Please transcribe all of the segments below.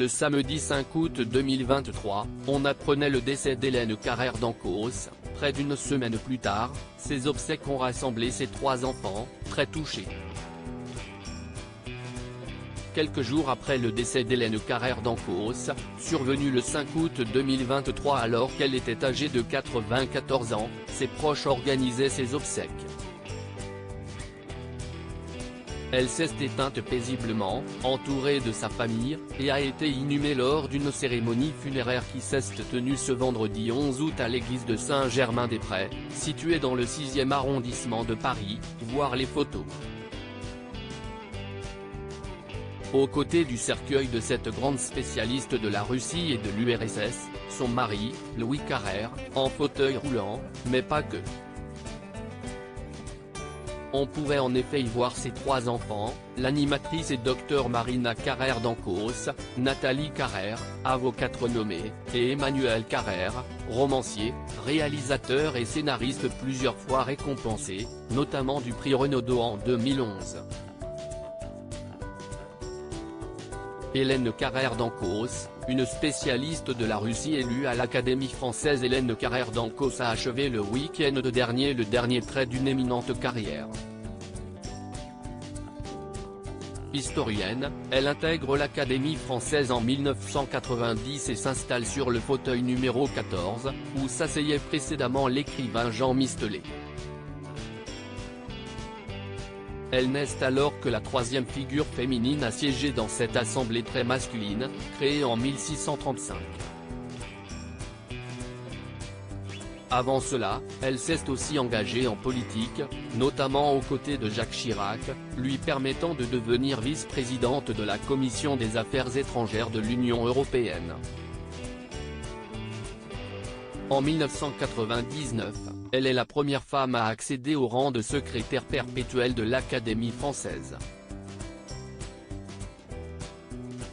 Le samedi 5 août 2023, on apprenait le décès d'Hélène Carrère d'Ancos. Près d'une semaine plus tard, ses obsèques ont rassemblé ses 3 enfants, très touchés. Quelques jours après le décès d'Hélène Carrère d'Ancos, survenu le 5 août 2023 alors qu'elle était âgée de 94 ans, ses proches organisaient ses obsèques. Elle s'est éteinte paisiblement, entourée de sa famille, et a été inhumée lors d'une cérémonie funéraire qui s'est tenue ce vendredi 11 août à l'église de Saint-Germain-des-Prés, située dans le 6e arrondissement de Paris, voir les photos. Aux côtés du cercueil de cette grande spécialiste de la Russie et de l'URSS, son mari, Louis Carrère, en fauteuil roulant, mais pas que. On pourrait en effet y voir ses 3 enfants, l'animatrice et docteur Marina Carrère d'Ancos, Nathalie Carrère, avocate renommée, et Emmanuel Carrère, romancier, réalisateur et scénariste plusieurs fois récompensé, notamment du prix Renaudot en 2011. Hélène Carrère d'Ancos, une spécialiste de la Russie élue à l'Académie française. Hélène Carrère d'Ancos a achevé le week-end dernier le dernier trait d'une éminente carrière. Historienne, elle intègre l'Académie française en 1990 et s'installe sur le fauteuil numéro 14, où s'asseyait précédemment l'écrivain Jean Mistelet. Elle n'est alors que la 3e figure féminine à siéger dans cette assemblée très masculine, créée en 1635. Avant cela, elle s'est aussi engagée en politique, notamment aux côtés de Jacques Chirac, lui permettant de devenir vice-présidente de la Commission des Affaires étrangères de l'Union européenne. En 1999, elle est la première femme à accéder au rang de secrétaire perpétuelle de l'Académie française.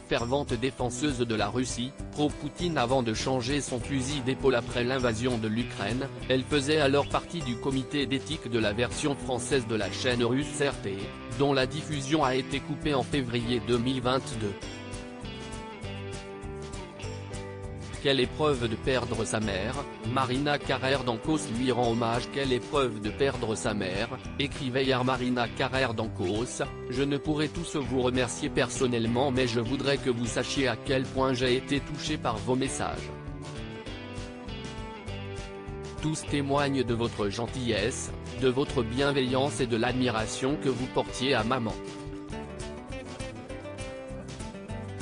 Fervente défenseuse de la Russie, pro-Poutine avant de changer son fusil d'épaule après l'invasion de l'Ukraine, elle faisait alors partie du comité d'éthique de la version française de la chaîne russe RT, dont la diffusion a été coupée en février 2022. Quelle épreuve de perdre sa mère, Marina Carrère d'Ancos lui rend hommage. Quelle épreuve de perdre sa mère, écrivait hier Marina Carrère d'Ancos, je ne pourrai tous vous remercier personnellement mais je voudrais que vous sachiez à quel point j'ai été touchée par vos messages. Tous témoignent de votre gentillesse, de votre bienveillance et de l'admiration que vous portiez à maman.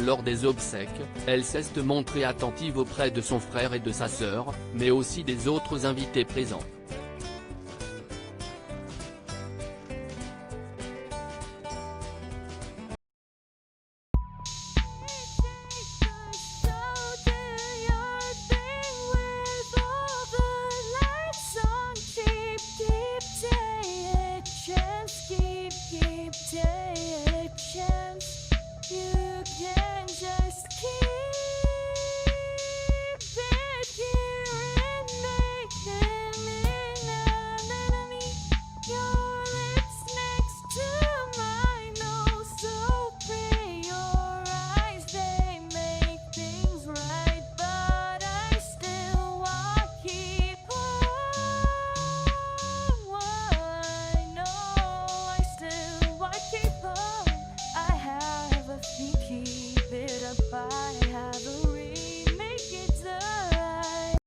Lors des obsèques, elle s'est montrée attentive auprès de son frère et de sa sœur, mais aussi des autres invités présents.